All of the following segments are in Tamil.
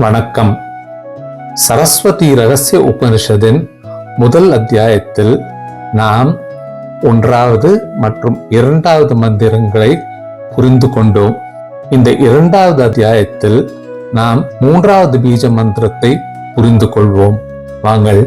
வணக்கம். சரஸ்வதி ரகசிய உபனிஷத்தின் முதல் அத்தியாயத்தில் நாம் 1வது மற்றும் 2வது மந்திரங்களை புரிந்து கொண்டோம். இந்த 2வது அத்தியாயத்தில் நாம் 3வது பீஜ மந்திரத்தை புரிந்து கொள்வோம். வாங்கள்.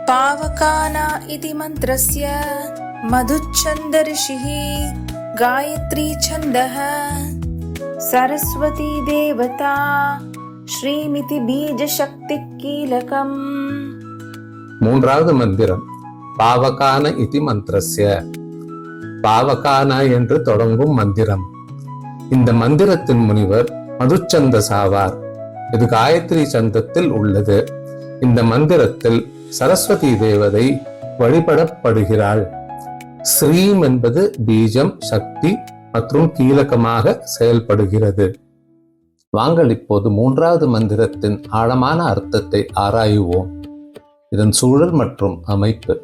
पावकाना इति मन्त्रस्य मधुच्छन्द ऋषिः गायत्री छन्दः सरस्वती देवता श्रीमिति बीजशक्ति कीलकम्. 3வது மந்திரம் பாவகான இதி மந்திரஸ்ய. பாவகானா என்று தொடங்கும் மந்திரம். இந்த மந்திரத்தின் முனிவர் மதுச்சந்தசாவார். இது காயத்ரி சந்தத்தில் உள்ளது. இந்த மந்திரத்தில் சரஸ்வதி தேவதை வழிபடப்படுகிறாள். ஸ்ரீம் என்பது பீஜம், சக்தி மற்றும் கீலகமாக செயல்படுகிறது. வாங்கள் இப்போது 3வது மந்திரத்தின் ஆழமான அர்த்தத்தை ஆராயுவோம். இதன் சூழல் மற்றும் அமைப்பு.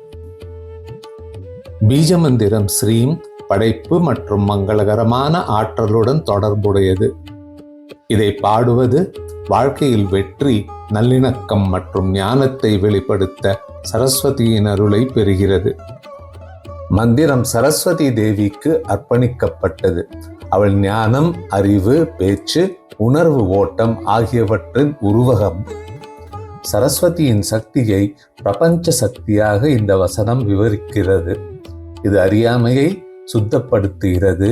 பீஜ மந்திரம் ஸ்ரீம் படைப்பு மற்றும் மங்களகரமான ஆற்றலுடன் தொடர்புடையது. இதை பாடுவது வாழ்க்கையில் வெற்றி, நல்லிணக்கம் மற்றும் ஞானத்தை வெளிப்படுத்த சரஸ்வதியின் அருளை பெறுகிறது. மந்திரம் சரஸ்வதி தேவிக்கு அர்ப்பணிக்கப்பட்டது. அவள் ஞானம், அறிவு, பேச்சு, உணர்வு ஓட்டம் ஆகியவற்றின் உருவகம். சரஸ்வதியின் சக்தியை பிரபஞ்ச சக்தியாக இந்த வசனம் விவரிக்கிறது. இது அறியாமையை சுத்தப்படுத்துகிறது,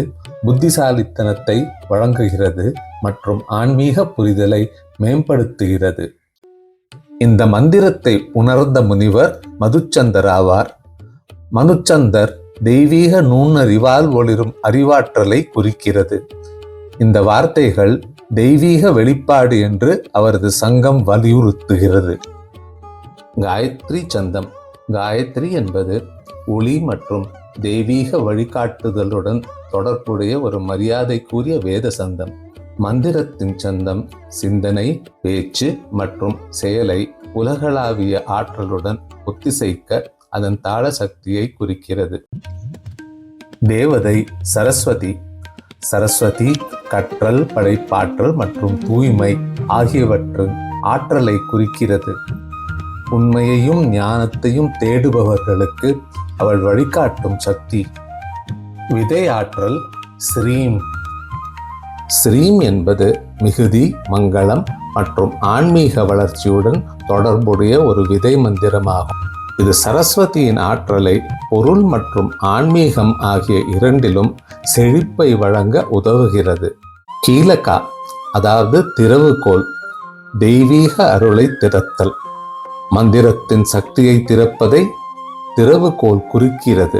புத்திசாலித்தனத்தை வழங்குகிறது மற்றும் ஆன்மீக புரிதலை மேம்படுத்துகிறது. இந்த மந்திரத்தை உணர்ந்த முனிவர் மதுச்சந்தர் ஆவார். மனுச்சந்தர் தெய்வீக நுண்ணறிவால் ஒளிரும் அறிவாற்றலை குறிக்கிறது. இந்த வார்த்தைகள் தெய்வீக வெளிப்பாடு என்று அவரது சங்கம் வலியுறுத்துகிறது. காயத்ரி சந்தம். காயத்ரி என்பது ஒளி மற்றும் தெய்வீக வழிகாட்டுதலுடன் தொடர்புடைய ஒரு மரியாதைக்குரிய வேத சந்தம். மந்திரத்தின் சந்தம் சிந்தனை, பேச்சு மற்றும் செயலை உலகளாவிய ஆற்றலுடன் ஒத்திசைக்க அதன் தாள சக்தியை குறிக்கிறது. தேவதை சரஸ்வதி. சரஸ்வதி கற்றல், படைப்பாற்றல் மற்றும் தூய்மை ஆகியவற்றின் ஆற்றலை குறிக்கிறது. உண்மையையும் ஞானத்தையும் தேடுபவர்களுக்கு அவள் வழிகாட்டும் சக்தி. விதை ஆற்றல் ஸ்ரீம். ஸ்ரீம் என்பது மிகுதி, மங்களம் மற்றும் ஆன்மீக வளர்ச்சியுடன் தொடர்புடைய ஒரு விதை மந்திரமாகும். இது சரஸ்வதியின் ஆற்றலை பொருள் மற்றும் ஆன்மீகம் ஆகிய இரண்டிலும் செழிப்பை வழங்க உதவுகிறது. கீலகா அதாவது திறவுகோல், தெய்வீக அருளை திறத்தல். மந்திரத்தின் சக்தியை திறப்பதை திறவுகோல் குறிக்கிறது.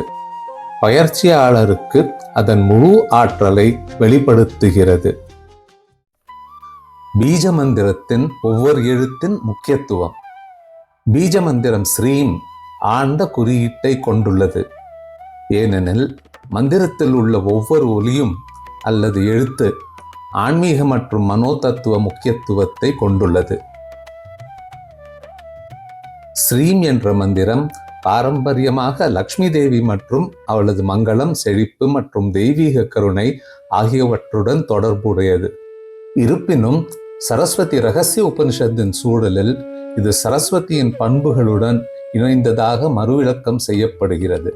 பயிற்சியாளருக்கு அதன் முழு ஆற்றலை வெளிப்படுத்துகிறது. பீஜ மந்திரத்தின் ஒவ்வொரு எழுத்தின் முக்கியத்துவம். பீஜ மந்திரம் ஸ்ரீம் ஆழ்ந்த குறியீட்டை கொண்டுள்ளது. ஏனெனில் மந்திரத்தில் உள்ள ஒவ்வொரு ஒலியும் அல்லது எழுத்து ஆன்மீக மற்றும் மனோதத்துவ முக்கியத்துவத்தை கொண்டுள்ளது. ஸ்ரீம் என்ற மந்திரம் பாரம்பரியமாக லக்ஷ்மி தேவி மற்றும் அவளது மங்களம், செழிப்பு மற்றும் தெய்வீக கருணை ஆகியவற்றுடன் தொடர்புடையது. இருப்பினும் சரஸ்வதி ரகசிய உபனிஷத்தின் சூழலில் இது சரஸ்வதியின் பண்புகளுடன் இணைந்ததாக மறுவிளக்கம் செய்யப்படுகிறது.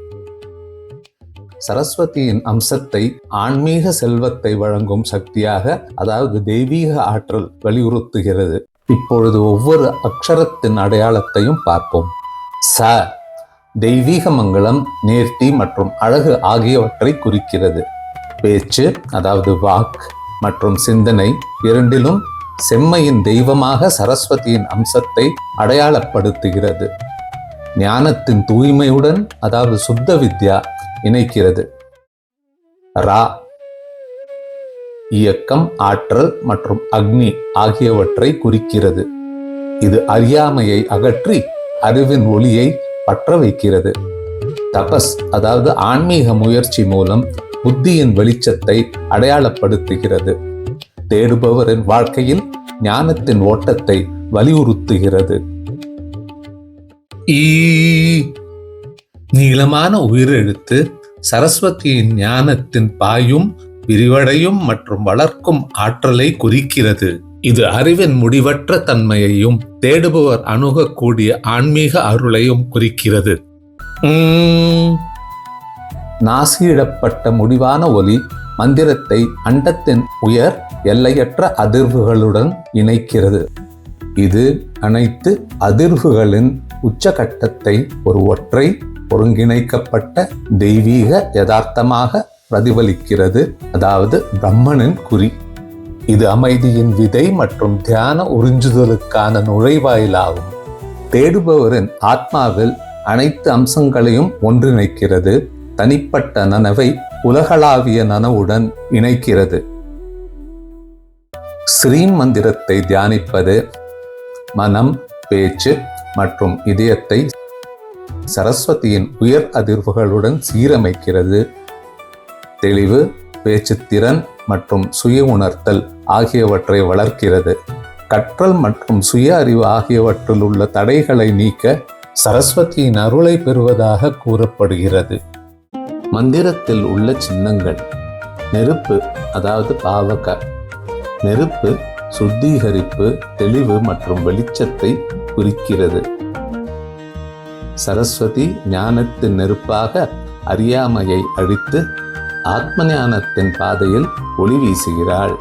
சரஸ்வதியின் அம்சத்தை ஆன்மீக செல்வத்தை வழங்கும் சக்தியாக, அதாவது தெய்வீக ஆற்றல் வலியுறுத்துகிறது. இப்பொழுது ஒவ்வொரு அக்ஷரத்தின் அடையாளத்தையும் பார்ப்போம். ச தெய்வீக மங்களம், நேர்த்தி மற்றும் அழகு ஆகியவற்றை குறிக்கிறது. பேச்சு அதாவது வாக் மற்றும் சிந்தனை இரண்டிலும் செம்மையின் தெய்வமாக சரஸ்வதியின் அம்சத்தை அடையாளப்படுத்துகிறது. ஞானத்தின் தூய்மையுடன் அதாவது சுத்த வித்யா இணைக்கிறது. ரா இயக்கம், ஆற்றல் மற்றும் அக்னி ஆகியவற்றை குறிக்கிறது. இது அறியாமையை அகற்றி அறிவின் ஒளியை பற்ற வைக்கிறது. தபஸ் அதாவது ஆன்மீக முயற்சி மூலம் புத்தியின் வெளிச்சத்தை அடையாளப்படுத்துகிறது. தேடுபவரின் வாழ்க்கையில் ஞானத்தின் ஓட்டத்தை வலியுறுத்துகிறது. நீளமான உயிரெழுத்து சரஸ்வதியின் ஞானத்தின் பாயும், விரிவடையும் மற்றும் வளர்க்கும் ஆற்றலை குறிக்கிறது. இது அறிவின் முடிவற்ற தன்மையையும் தேடுபவர் அணுகக்கூடிய ஆன்மீக அருளையும் குறிக்கிறது. நாசியிடப்பட்ட முடிவான ஒலி மந்திரத்தை அண்டத்தின் உயர் எல்லையற்ற அதிர்வுகளுடன் இணைக்கிறது. இது அனைத்து அதிர்வுகளின் உச்சகட்டத்தை ஒரு ஒற்றை ஒருங்கிணைக்கப்பட்ட தெய்வீக யதார்த்தமாக பிரதிபலிக்கிறது, அதாவது பிரம்மனின் குறி. இது அமைதியின் விதை மற்றும் தியான உறிஞ்சுதலுக்கான நுழைவாயிலாகும். தேடுபவரின் ஆத்மாவில் அனைத்து அம்சங்களையும் ஒன்றிணைக்கிறது, தனிப்பட்ட நனவை உலகளாவிய நனவுடன் இணைக்கிறது. ஸ்ரீம் மந்திரத்தை தியானிப்பது மனம், பேச்சு மற்றும் இதயத்தை சரஸ்வதியின் உயர் அதிர்வுகளுடன் சீரமைக்கிறது. தெளிவு, பேச்சுத்திறன் மற்றும் சுய உணர்த்தல் ஆகியவற்றை வளர்க்கிறது. கற்றல் மற்றும் சுய அறிவு ஆகியவற்றில் உள்ள தடைகளை நீக்க சரஸ்வதியின் அருளை பெறுவதாக கூறப்படுகிறது. மந்திரத்தில் உள்ள சின்னங்கள். நெருப்பு அதாவது பாவக. நெருப்பு சுத்திகரிப்பு, தெளிவு மற்றும் வெளிச்சத்தை குறிக்கிறது. சரஸ்வதி ஞானத்தின் நெருப்பாக அறியாமையை அழித்து ஆத்ம ஞானத்தின் பாதையில் ஒளி வீசுகிறாள்.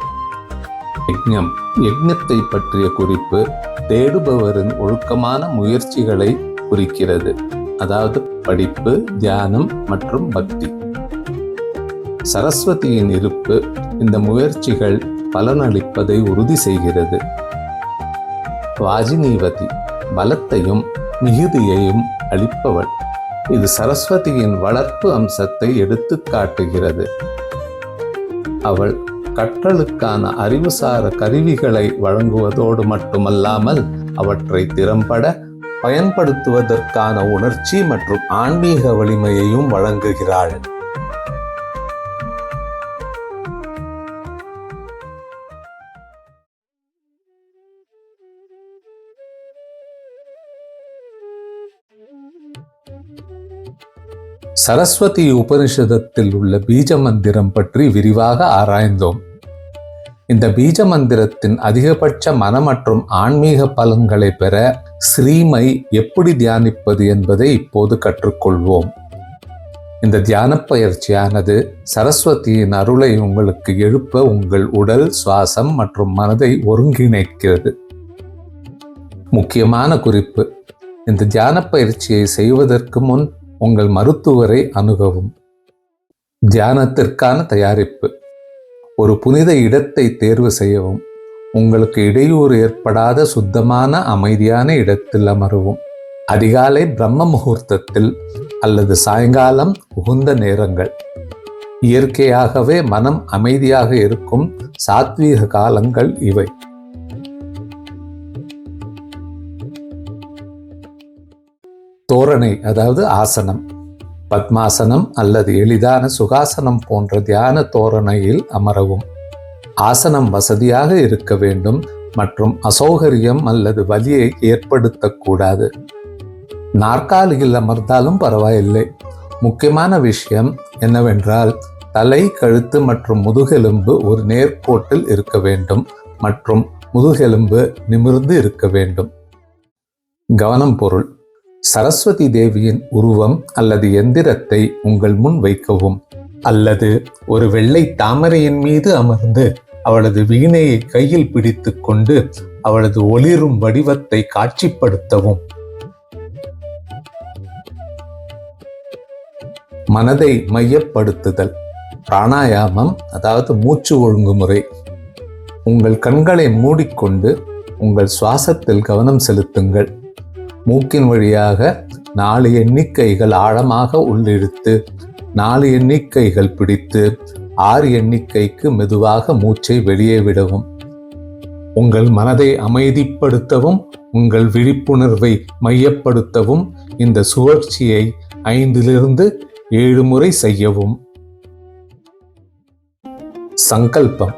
யஜ்ஞம். யஜ்ஞத்தை பற்றிய குறிப்பு தேடுபவரின் ஒழுக்கமான முயற்சிகளை குறிக்கிறது, அதாவது படிப்பு, தியானம் மற்றும் பக்தி. சரஸ்வதியின் இருப்பு இந்த முயற்சிகள் பலனளிப்பதை உறுதி செய்கிறது. வாஜினீவதி. பலத்தையும் மிகுதியையும் அளிப்பவள். இது சரஸ்வதியின் வளர்ப்பு அம்சத்தை எடுத்து காட்டுகிறது. அவள் கற்றலுக்கான அறிவுசார கருவிகளை வழங்குவதோடு மட்டுமல்லாமல் அவற்றை திறம்பட பயன்படுத்துவதற்கான உணர்ச்சி மற்றும் ஆன்மீக வலிமையையும் வழங்குகிறாள். சரஸ்வதி உபனிஷதத்தில் உள்ள பீஜ மந்திரம் பற்றி விரிவாக ஆராய்ந்தோம். இந்த பீஜ மந்திரத்தின் அதிகபட்ச மன மற்றும் ஆன்மீக பலன்களை பெற ஸ்ரீமை எப்படி தியானிப்பது என்பதை இப்போது கற்றுக்கொள்வோம். இந்த தியான பயிற்சியானது சரஸ்வதியின் அருளை உங்களுக்கு எழுப்ப உங்கள் உடல், சுவாசம் மற்றும் மனதை ஒருங்கிணைக்கிறது. முக்கியமான குறிப்பு: இந்த தியான பயிற்சியை செய்வதற்கு முன் உங்கள் மருத்துவரை அணுகவும். தியானத்திற்கான தயாரிப்பு: ஒரு புனித இடத்தை தேர்வு செய்யவும். உங்களுக்கு இடையூறு ஏற்படாத சுத்தமான அமைதியான இடத்தில் அமரவும். அதிகாலை பிரம்ம முகூர்த்தத்தில் அல்லது சாயங்காலம் உகந்த நேரங்கள். இயற்கையாகவே மனம் அமைதியாக இருக்கும் சாத்வீக காலங்கள் இவை. தோரணை அதாவது ஆசனம். பத்மாசனம் அல்லது எளிதான சுகாசனம் போன்ற தியான தோரணையில் அமரவும். ஆசனம் வசதியாக இருக்க வேண்டும் மற்றும் அசௌகரியம் அல்லது வலியை ஏற்படுத்தக்கூடாது. நாற்காலியில் அமர்ந்தாலும் பரவாயில்லை. முக்கியமான விஷயம் என்னவென்றால் தலை, கழுத்து மற்றும் முதுகெலும்பு ஒரு நேர்கோட்டில் இருக்க வேண்டும் மற்றும் முதுகெலும்பு நிமிர்ந்து இருக்க வேண்டும். கவனம் பொருள்: சரஸ்வதி தேவியின் உருவம் அல்லது எந்திரத்தை உங்கள் முன் வைக்கவும், அல்லது ஒரு வெள்ளை தாமரையின் மீது அமர்ந்து அவளது வீணையை கையில் பிடித்து கொண்டு அவளது ஒளிரும் வடிவத்தை காட்சிப்படுத்தவும். மனதை மையப்படுத்துதல். பிராணாயாமம் அதாவது மூச்சு ஒழுங்குமுறை. உங்கள் கண்களை மூடிக்கொண்டு உங்கள் சுவாசத்தில் கவனம் செலுத்துங்கள். மூக்கின் வழியாக 4 எண்ணிக்கைகள் ஆழமாக உள்ளிழுத்து 4 எண்ணிக்கைகள் பிடித்து 6 எண்ணிக்கைக்கு மெதுவாக மூச்சை வெளியே விடவும். உங்கள் மனதை அமைதிப்படுத்தவும் உங்கள் விழிப்புணர்வை மையப்படுத்தவும் இந்த சுழற்சியை 5 to 7 முறை செய்யவும். சங்கல்பம்.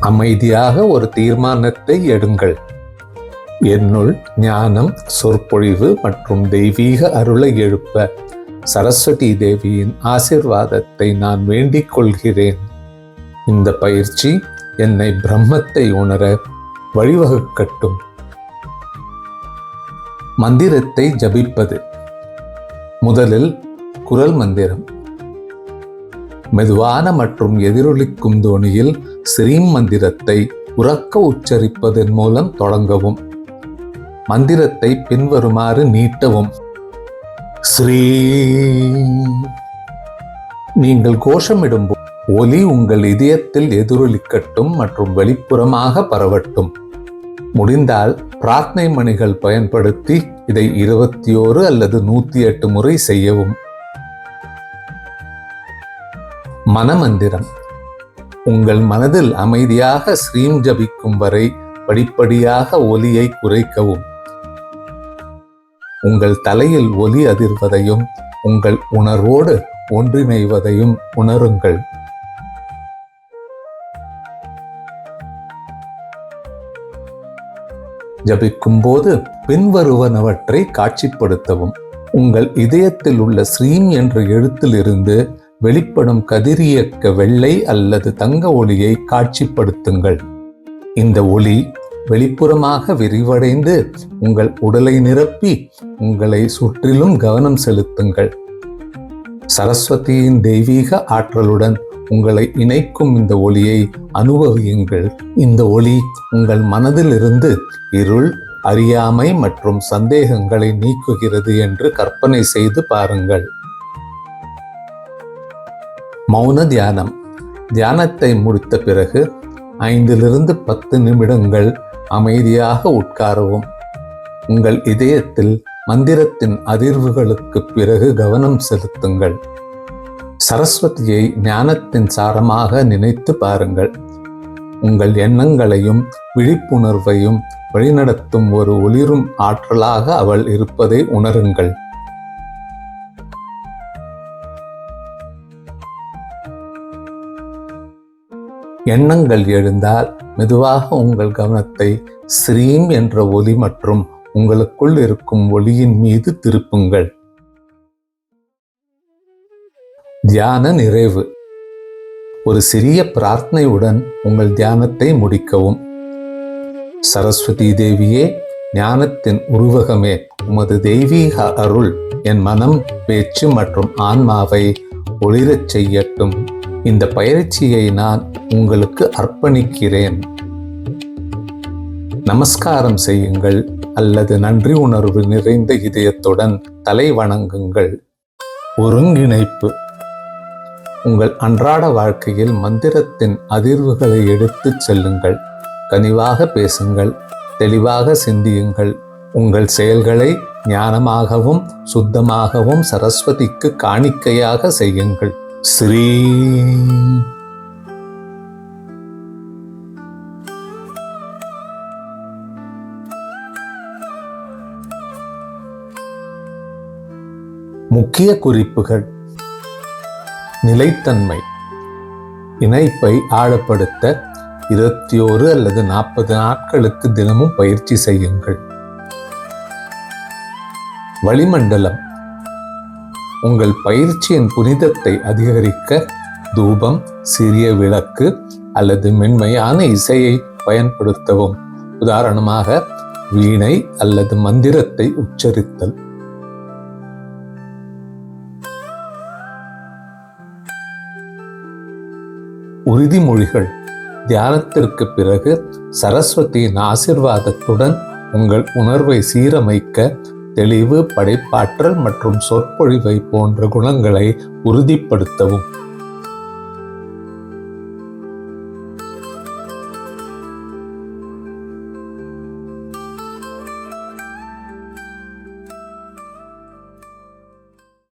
அமைதியாக ஒரு தீர்மானத்தை எடுங்கள். என்னுள் ஞானம், சொற்பொழிவு மற்றும் தெய்வீக அருளை எழுப்ப சரஸ்வதி தேவியின் ஆசீர்வாதத்தை நான் வேண்டிக் கொள்கிறேன். இந்த பயிற்சி என்னை பிரம்மத்தை உணர வழிவகுக்கட்டும். மந்திரத்தை ஜபிப்பது. முதலில் குரல் மந்திரம். மெதுவான மற்றும் எதிரொலிக்கும் தோணியில் ஸ்ரீம் மந்திரத்தை உரக்க உச்சரிப்பதன் மூலம் தொடங்கவும். மந்திரத்தை பின்வருமாறு நீட்டவும். ஸ்ரீ. நீங்கள் கோஷமிடும் ஒலி உங்கள் இதயத்தில் எதிரொலிக்கட்டும் மற்றும் வெளிப்புறமாக பரவட்டும். முடிந்தால் பிரார்த்தனை மணிகள் பயன்படுத்தி இதை 21 அல்லது 108 முறை செய்யவும். மனமந்திரம். உங்கள் மனதில் அமைதியாக ஸ்ரீம் ஜபிக்கும் வரை படிப்படியாக ஒலியை குறைக்கவும். உங்கள் தலையில் ஒலி அதிர்வதையும் உங்கள் உணர்வோடு ஒன்றிணைவதையும் உணருங்கள். ஜபிக்கும் போது பின்வருவனவற்றை காட்சிப்படுத்தவும். உங்கள் இதயத்தில் உள்ள ஸ்ரீம் என்ற எழுத்திலிருந்து வெளிப்படும் கதிரியக்க வெள்ளை அல்லது தங்க ஒளியை காட்சிப்படுத்துங்கள். இந்த ஒளி வெளிப்புறமாக விரிவடைந்து உங்கள் உடலை நிரப்பி உங்களை சுற்றிலும் கவனம் செலுத்துங்கள். சரஸ்வதியின் தெய்வீக ஆற்றலுடன் உங்களை இணைக்கும் இந்த ஒளியை அனுபவியுங்கள். இந்த ஒளி உங்கள் மனதிலிருந்து இருள், அறியாமை மற்றும் சந்தேகங்களை நீக்குகிறது என்று கற்பனை செய்து பாருங்கள். மௌன தியானம். தியானத்தை முடித்த பிறகு 5 to 10 நிமிடங்கள் அமைதியாக உட்காரவும். உங்கள் இதயத்தில் மந்திரத்தின் அதிர்வுகளுக்கு பிறகு கவனம் செலுத்துங்கள். சரஸ்வதியை ஞானத்தின் சாரமாக நினைத்து பாருங்கள். உங்கள் எண்ணங்களையும் விழிப்புணர்வையும் வழிநடத்தும் ஒரு ஒளிரும் ஆற்றலாக அவள் இருப்பதை உணருங்கள். எண்ணங்கள் எழுந்தால் மெதுவாக உங்கள் கவனத்தை ஸ்ரீம் என்ற ஒலி மற்றும் உங்களுக்குள் இருக்கும் ஒளியின் மீது திருப்புங்கள். தியான நிறைவு. ஒரு சிறிய பிரார்த்தனையுடன் உங்கள் தியானத்தை முடிக்கவும். சரஸ்வதி தேவியே, ஞானத்தின் உருவகமே, உமது தெய்வீக அருள் என் மனம், பேச்சு மற்றும் ஆன்மாவை ஒளிரச் செய்யட்டும். இந்த பயிற்சியை நான் உங்களுக்கு அர்ப்பணிக்கிறேன். நமஸ்காரம் செய்யுங்கள் அல்லது நன்றி உணர்வு நிறைந்த இதயத்துடன் தலை வணங்குங்கள். ஒருங்கிணைப்பு. உங்கள் அன்றாட வாழ்க்கையில் மந்திரத்தின் அதிர்வுகளை எடுத்துச் செல்லுங்கள். கனிவாக பேசுங்கள், தெளிவாக சிந்தியுங்கள். உங்கள் செயல்களை ஞானமாகவும் சுத்தமாகவும் சரஸ்வதிக்கு காணிக்கையாக செய்யுங்கள். ஸ்ரீ. முக்கிய குறிப்புகள். நிலைத்தன்மை. இணைப்பை ஆழப்படுத்த 21 அல்லது 40 நாட்களுக்கு தினமும் பயிற்சி செய்யுங்கள். வளிமண்டலம். உங்கள் பயிற்சியின் புனிதத்தை அதிகரிக்க தூபம், சிறிய விளக்கு அல்லது மென்மையான இசையை பயன்படுத்தவும். உதாரணமாக வீணை அல்லது மந்திரத்தை உச்சரித்தல். உறுதிமொழிகள். தியானத்திற்கு பிறகு சரஸ்வதியின் ஆசீர்வாதத்துடன் உங்கள் உணர்வை சீரமைக்க தெளிவு, படைப்பாற்றல் மற்றும் சொற்பொழிவை போன்ற குணங்களை உறுதிப்படுத்தவும்.